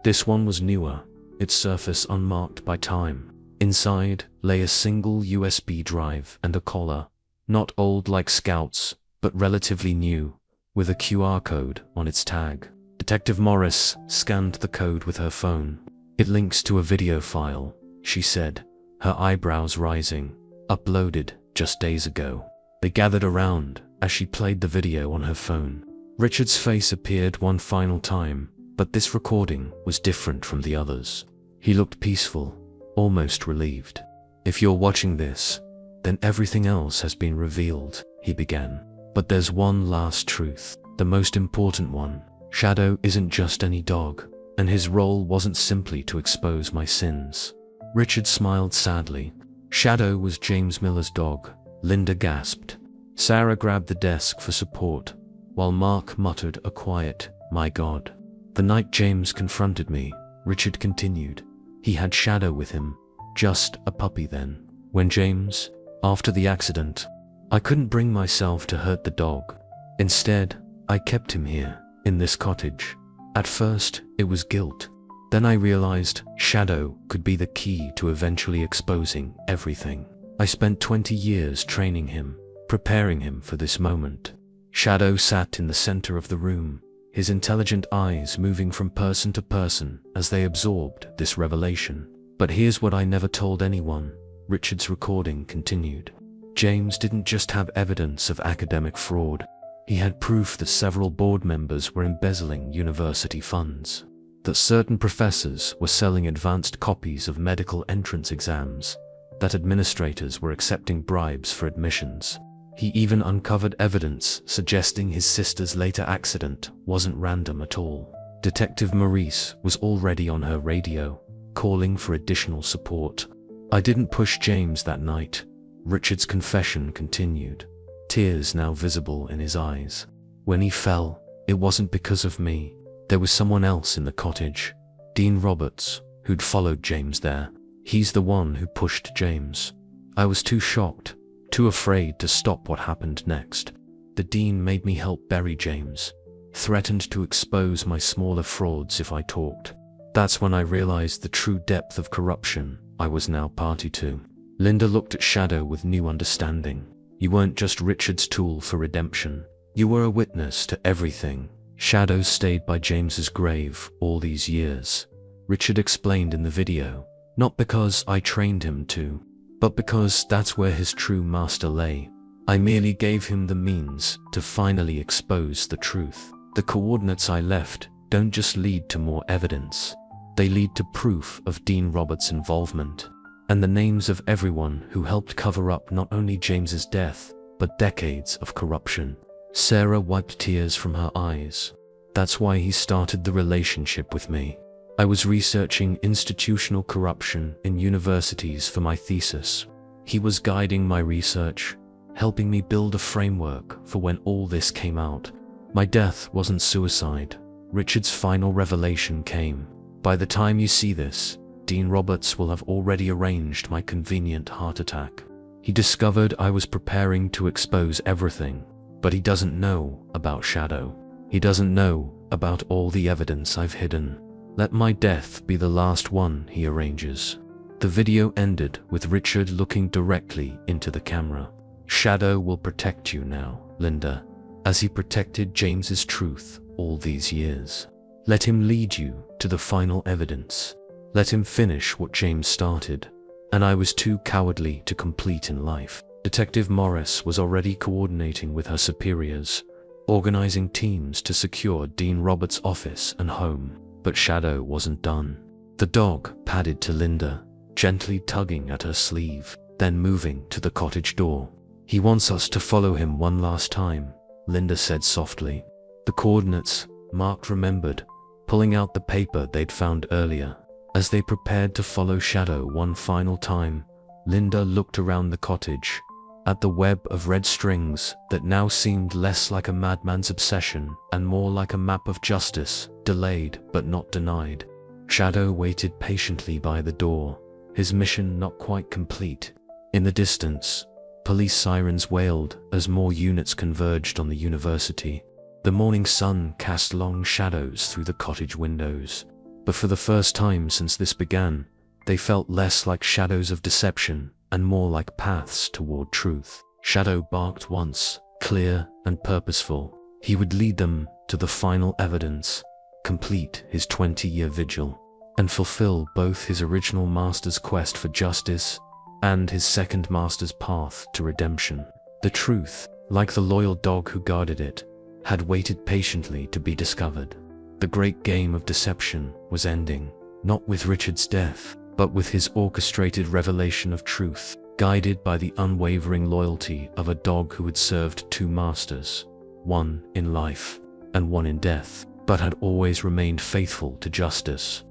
This one was newer, its surface unmarked by time. Inside lay a single USB drive and a collar, not old like Scout's, but relatively new, with a QR code on its tag. Detective Morris scanned the code with her phone. "It links to a video file," she said, her eyebrows rising. "Uploaded just days ago." They gathered around as she played the video on her phone. Richard's face appeared one final time, but this recording was different from the others. He looked peaceful, almost relieved. "If you're watching this, then everything else has been revealed," he began. "But there's one last truth, the most important one. Shadow isn't just any dog, and his role wasn't simply to expose my sins." Richard smiled sadly. "Shadow was James Miller's dog," Linda gasped. Sarah grabbed the desk for support, while Mark muttered a quiet, "My God." "The night James confronted me," Richard continued, "he had Shadow with him, just a puppy then. When James, after the accident, I couldn't bring myself to hurt the dog. Instead, I kept him here, in this cottage. At first, it was guilt. Then I realized Shadow could be the key to eventually exposing everything. I spent 20 years training him, preparing him for this moment." Shadow sat in the center of the room, his intelligent eyes moving from person to person as they absorbed this revelation. "But here's what I never told anyone," Richard's recording continued. "James didn't just have evidence of academic fraud. He had proof that several board members were embezzling university funds, that certain professors were selling advanced copies of medical entrance exams, that administrators were accepting bribes for admissions. He even uncovered evidence suggesting his sister's later accident wasn't random at all." Detective Maurice was already on her radio, calling for additional support. "I didn't push James that night," Richard's confession continued, tears now visible in his eyes. "When he fell, It wasn't because of me. There was someone else in the cottage. Dean Roberts, who'd followed James there. He's the one who pushed James. I was too shocked, too afraid to stop what happened next. The Dean made me help bury James, threatened to expose my smaller frauds if I talked. That's when I realized the true depth of corruption I was now party to. Linda looked at Shadow with new understanding. You weren't just Richard's tool for redemption. You were a witness to everything. Shadow stayed by James's grave all these years. Richard explained in the video, not because I trained him to, but because that's where his true master lay. I merely gave him the means to finally expose the truth. The coordinates I left don't just lead to more evidence. They lead to proof of Dean Roberts' involvement, and the names of everyone who helped cover up not only James's death, but decades of corruption. Sarah wiped tears from her eyes. That's why he started the relationship with me. I was researching institutional corruption in universities for my thesis. He was guiding my research, helping me build a framework for when all this came out. My death wasn't suicide. Richard's final revelation came. By the time you see this, Dean Roberts will have already arranged my convenient heart attack. He discovered I was preparing to expose everything, but he doesn't know about Shadow. He doesn't know about all the evidence I've hidden. Let my death be the last one he arranges. The video ended with Richard looking directly into the camera. Shadow will protect you now, Linda, as he protected James's truth all these years. Let him lead you to the final evidence. Let him finish what James started, and I was too cowardly to complete in life. Detective Morris was already coordinating with her superiors, organizing teams to secure Dean Roberts' office and home. But Shadow wasn't done. The dog padded to Linda, gently tugging at her sleeve, then moving to the cottage door. He wants us to follow him one last time, Linda said softly. The coordinates, Mark remembered, pulling out the paper they'd found earlier. As they prepared to follow Shadow one final time, Linda looked around the cottage, at the web of red strings that now seemed less like a madman's obsession and more like a map of justice, delayed but not denied. Shadow waited patiently by the door, his mission not quite complete. In the distance, police sirens wailed as more units converged on the university. The morning sun cast long shadows through the cottage windows. But for the first time since this began, they felt less like shadows of deception and more like paths toward truth. Shadow barked once, clear and purposeful. He would lead them to the final evidence, complete his 20-year vigil, and fulfill both his original master's quest for justice and his second master's path to redemption. The truth, like the loyal dog who guarded it, had waited patiently to be discovered. The great game of deception was ending, not with Richard's death, but with his orchestrated revelation of truth, guided by the unwavering loyalty of a dog who had served two masters, one in life and one in death, but had always remained faithful to justice.